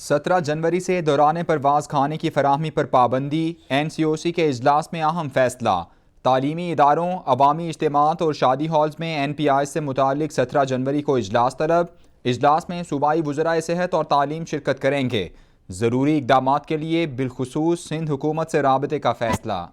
17 जनवरी से दौरान परवाज़ खाने की फराहमी पर पाबंदी। NCOC के इजलास में अहम फैसला। तालीमी इदारों, अवामी इज्तिमात और शादी हॉल्स में NPI से मुतालिक 17 जनवरी को इजलास तलब। इजलास में सूबाई वज़राए सेहत और तालीम शिरकत करेंगे। ज़रूरी इक़दामात के लिए बिलखुसूस सिंध हुकूमत से राबते का फैसला।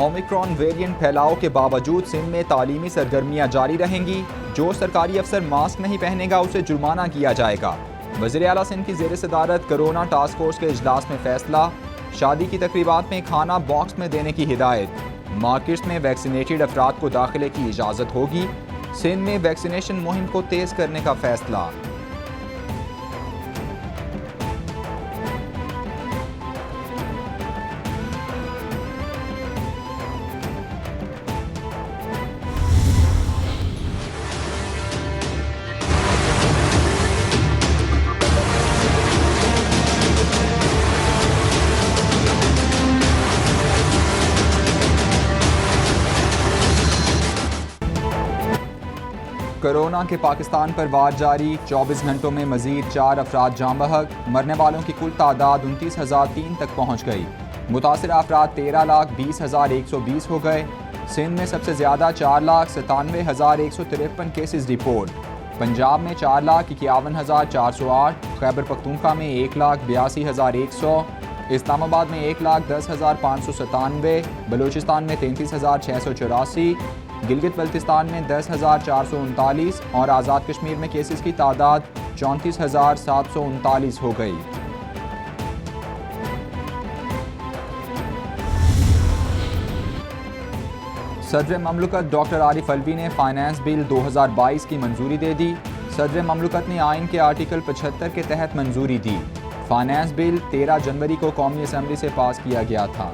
ओमिक्रॉन वेरिएंट फैलाव के बावजूद सिंध में तालीमी सरगर्मियां जारी रहेंगी। जो सरकारी अफसर मास्क नहीं पहनेगा उसे जुर्माना किया जाएगा। वज़ीर आला सिंध की ज़ेर सदारत कोरोना टास्क फोर्स के इजलास में फैसला। शादी की तकरीबात में खाना बॉक्स में देने की हिदायत। मार्केट्स में वैक्सीनेटेड अफराद को दाखिले की इजाज़त होगी। सिंध में वैक्सीनेशन मुहिम को तेज़ करने का फैसला। कोरोना के पाकिस्तान पर वार जारी। 24 घंटों में मजीद 4 अफराद जाँ बहक। मरने वालों की कुल तादाद 29,003 तक पहुँच गई। मुतासर अफराद 13,20,120 हो गए। सिंध में सबसे ज़्यादा 4,97,153 केसेस रिपोर्ट। पंजाब में 4,51,408, खैबर पख्तूनख्वा में 1,82,100, इस्लामाबाद में 1,10,597, बलूचिस्तान में 33,684, गिलगित बल्तिस्तान में 10,439 और आज़ाद कश्मीर में केसेस की तादाद 34,739 हो गई। सदर ममलकत डॉक्टर आरिफ अलवी ने फाइनेंस बिल 2022 की मंजूरी दे दी। सदर ममलकत ने आइन के आर्टिकल 75 के तहत मंजूरी दी। फाइनेंस बिल 13 जनवरी को कौमी असम्बली से पास किया गया था।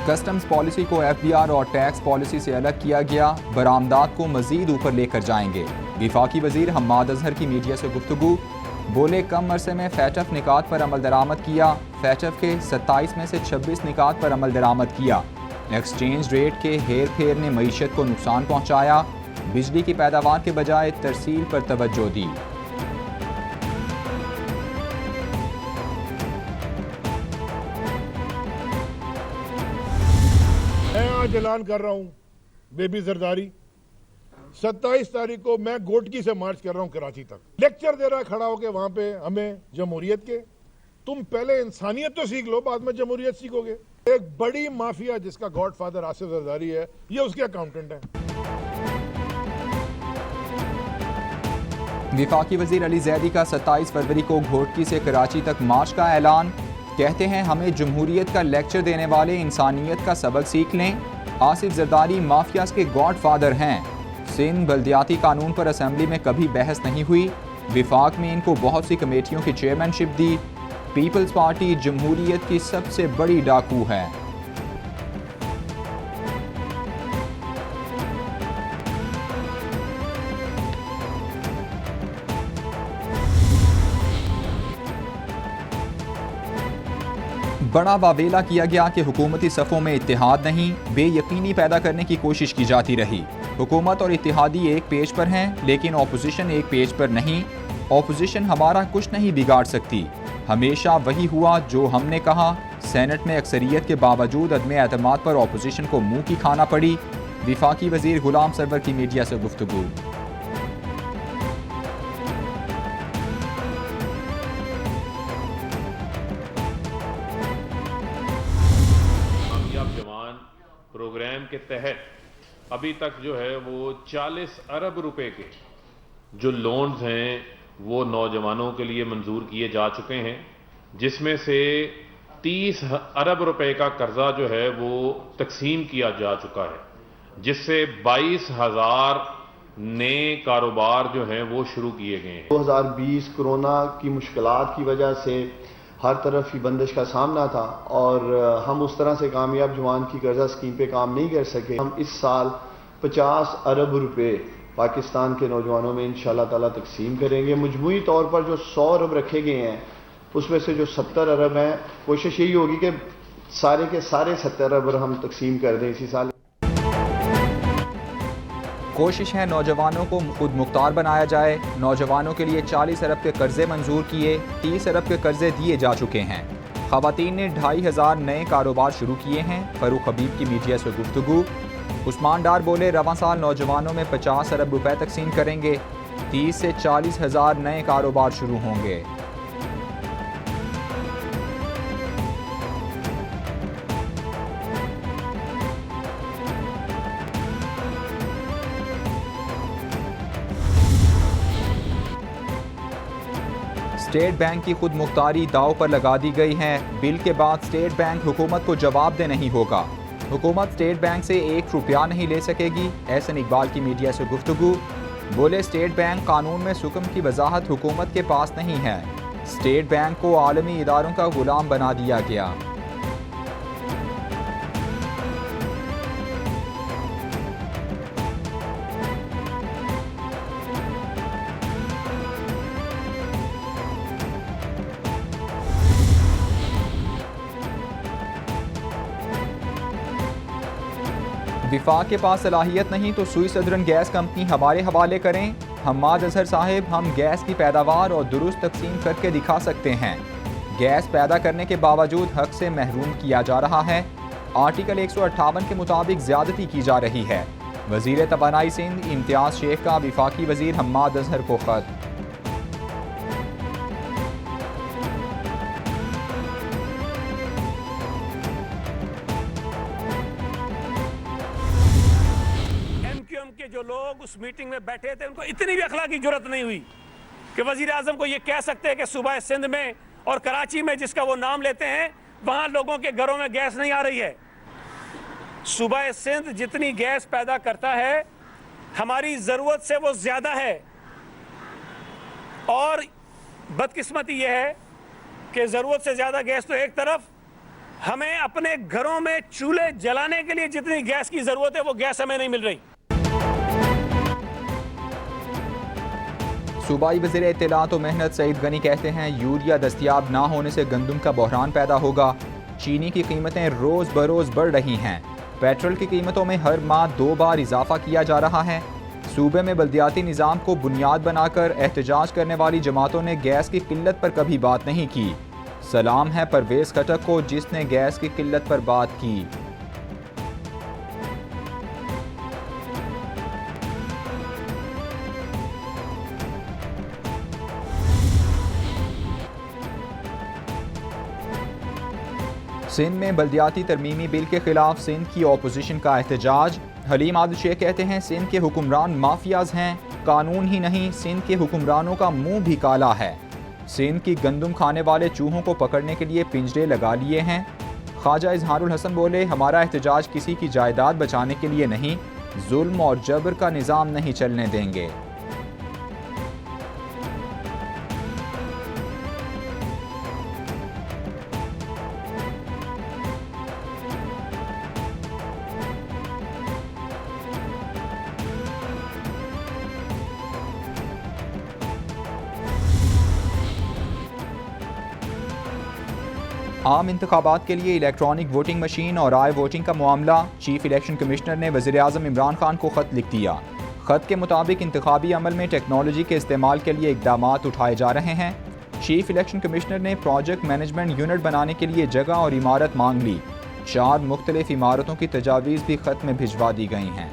कस्टम्स पॉलिसी को FBR और टैक्स पॉलिसी से अलग किया गया। बरामदात को मजीद ऊपर लेकर जाएंगे। विफाकी वजीर हम्माद अजहर की मीडिया से गुफ्तगू। बोले कम अरसे में फैटफ निकात पर अमल दरामद किया। फैटफ के 27 में से 26 निकात पर अमल दरामद किया। एक्सचेंज रेट के हेर फेर ने मईशत को नुकसान पहुँचाया। बिजली की पैदावार के बजाय तरसील पर तवज्जो दी। मैं आज ऐलान कर रहा हूं बेबी जरदारी 27 तारीख को मैं गोटकी से मार्च कर रहा हूं कराची तक। लेक्चर दे रहा है खड़ा होके वहां पे हमें जमहूरियत के। तुम पहले इंसानियत तो सीख लो, बाद में जमहूरियत सीखोगे। एक बड़ी माफिया जिसका गॉडफादर आसिफ जरदारी है, ये उसके अकाउंटेंट है। विफाकी वजीर अली जैदी का 27 फरवरी को घोटकी से कराची तक मार्च का ऐलान। कहते हैं हमें जमहूरियत का लेक्चर देने वाले इंसानियत का सबक सीख लें। आसिफ जरदारी माफियाज के गॉडफादर हैं। सिंध बल्दियाती कानून पर असेंबली में कभी बहस नहीं हुई। विफाक में इनको बहुत सी कमेटियों की चेयरमैनशिप दी। पीपल्स पार्टी जमहूरियत की सबसे बड़ी डाकू है। बड़ा वावेला किया गया कि हुकूमती सफ़ों में इत्तेहाद नहीं, बेयकीनी पैदा करने की कोशिश की जाती रही। हुकूमत और इत्तेहादी एक पेज पर हैं, लेकिन ऑपोजिशन एक पेज पर नहीं। ऑपोजिशन हमारा कुछ नहीं बिगाड़ सकती। हमेशा वही हुआ जो हमने कहा। सेनेट में अक्सरियत के बावजूद अदम एतमाद पर ऑपोजिशन को मुंह की खाना पड़ी। विफाकी वजीर गुलाम सरवर की मीडिया से गुफ्तगू। प्रोग्राम के तहत अभी तक जो है वो 40 अरब रुपए के जो लोन्स हैं वो नौजवानों के लिए मंजूर किए जा चुके हैं, जिसमें से 30 अरब रुपए का कर्जा जो है वो तकसीम किया जा चुका है, जिससे 22,000 नए कारोबार जो हैं वो शुरू किए गए हैं। 2020 कोरोना की मुश्किलात की वजह से हर तरफ ही बंदिश का सामना था और हम उस तरह से कामयाब जवान की कर्जा स्कीम पे काम नहीं कर सके। हम इस साल 50 अरब रुपए पाकिस्तान के नौजवानों में इंशाल्लाह ताला तकसीम करेंगे। मजमूई तौर पर जो 100 अरब रखे गए हैं उसमें से जो 70 अरब हैं, कोशिश यही होगी कि सारे के सारे 70 अरब हम तकसीम कर दें इसी साल। कोशिश है नौजवानों को खुद मुख्तार बनाया जाए। नौजवानों के लिए 40 अरब के कर्जे मंजूर किए, 30 अरब के कर्जे दिए जा चुके हैं। ख़वातीन ने 2500 नए कारोबार शुरू किए हैं। फरूख हबीब की मीडिया से गुफ्तगू। उस्मान डार बोले रवां साल नौजवानों में 50 अरब रुपए तकसीम करेंगे। 30 से 40 हज़ार नए कारोबार शुरू होंगे। स्टेट बैंक की खुद मुख्तारी दाव पर लगा दी गई है। बिल के बाद स्टेट बैंक हुकूमत को जवाबदेह नहीं होगा। हुकूमत स्टेट बैंक से 1 रुपया नहीं ले सकेगी। एहसन इकबाल की मीडिया से गुफ्तगू। बोले स्टेट बैंक कानून में सुकम की वजाहत हुकूमत के पास नहीं है। स्टेट बैंक को आलमी इदारों का गुलाम बना दिया गया। विफाक के पास सलाहियत नहीं तो सुई सदरन गैस कंपनी हमारे हवाले करें। हम्माद अजहर साहिब, हम गैस की पैदावार और दुरुस्त तकसीम करके दिखा सकते हैं। गैस पैदा करने के बावजूद हक से महरूम किया जा रहा है। आर्टिकल 158 के मुताबिक ज्यादती की जा रही है। वजीर तवानाई सिंध इम्तियाज शेख का विफाकी वजीर हम्माद अजहर को खत। के जो लोग उस मीटिंग में बैठे थे उनको इतनी भी अखलाकी जुर्रत नहीं हुई कि वजीर आजम को ये कह सकते हैं कि सूबा सिंध में और कराची में जिसका वो नाम लेते हैं वहां लोगों के घरों में गैस नहीं आ रही है। सूबा सिंध जितनी गैस पैदा करता है हमारी जरूरत से वो ज्यादा है और बदकिस्मती ये है कि जरूरत से ज्यादा गैस तो एक तरफ, हमें अपने घरों में चूल्हे जलाने के लिए जितनी गैस की जरूरत है वो गैस हमें नहीं मिल रही। सूबाई वज़ीर इत्तलात व मेहनत सईद गनी कहते हैं यूरिया दस्तियाब ना होने से गंदम का बहरान पैदा होगा। चीनी की कीमतें रोज़ बरोज़ बढ़ रही हैं। पेट्रोल की कीमतों में हर माह 2 बार इजाफा किया जा रहा है। सूबे में बल्दियाती निज़ाम को बुनियाद बनाकर एहतजाज करने वाली जमातों ने गैस की किल्लत पर कभी बात नहीं की। सलाम है परवेज़ खटक को जिसने गैस की किल्लत पर बात की। सिंध में बल्दियाती तरमीमी बिल के खिलाफ सिंध की अपोजिशन का एहतजाज। हलीम आदिल शेख कहते हैं सिंध के हुक्मरान माफियाज हैं। कानून ही नहीं सिंध के हुक्मरानों का मुंह भी काला है। सिंध की गंदम खाने वाले चूहों को पकड़ने के लिए पिंजरे लगा लिए हैं। ख्वाजा इजहारुल हसन बोले हमारा एहतजाज किसी की जायदाद बचाने के लिए नहीं, जुल्म और जबर का निज़ाम नहीं चलने देंगे। आम इंतखाबात के लिए इलेक्ट्रॉनिक वोटिंग मशीन और आई वोटिंग का मामला। चीफ इलेक्शन कमिश्नर ने वज़ीर आज़म इमरान खान को ख़त लिख दिया। ख़त के मुताबिक इंतखाबी अमल में टेक्नोलॉजी के इस्तेमाल के लिए इक़दामात उठाए जा रहे हैं। चीफ इलेक्शन कमिश्नर ने प्रोजेक्ट मैनेजमेंट यूनिट बनाने के लिए जगह और इमारत मांग ली। 4 मुख्तलिफ इमारतों की तजावीज़ भी ख़त में भिजवा दी गई हैं।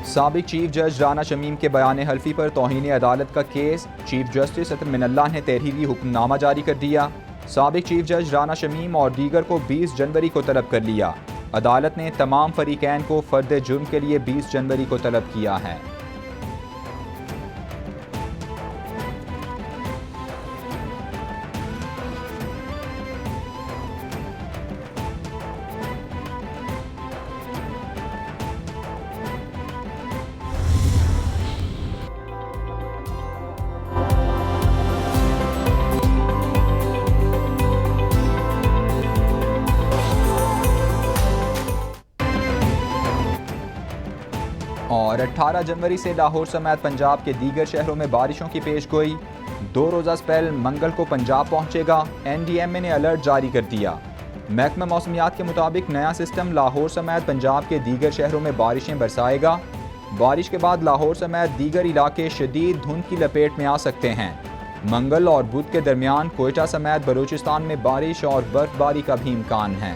साबिक चीफ जज राना शमीम के बयान हल्फी पर तौहीन अदालत का केस। चीफ जस्टिस अतर मिनल्लाह ने तहरीरी हुक्मनामा जारी कर दिया। साबिक चीफ जज राना शमीम और दीगर को 20 जनवरी को तलब कर लिया। अदालत ने तमाम फरीकैन को फर्द जुर्म के लिए 20 जनवरी को तलब किया है। और 18 जनवरी से लाहौर समेत पंजाब के दीगर शहरों में बारिशों की पेशगोई। 2 रोज़ा स्पेल मंगल को पंजाब पहुंचेगा। NDMA ने अलर्ट जारी कर दिया। महकमा मौसमियात के मुताबिक नया सिस्टम लाहौर समेत पंजाब के दीगर शहरों में बारिशें बरसाएगा। बारिश के बाद लाहौर समेत दीगर इलाके शदीद धुंध की लपेट में आ सकते हैं। मंगल और बुध के दरमियान कोयटा समेत बलूचिस्तान में बारिश और बर्फबारी का भी इम्कान है।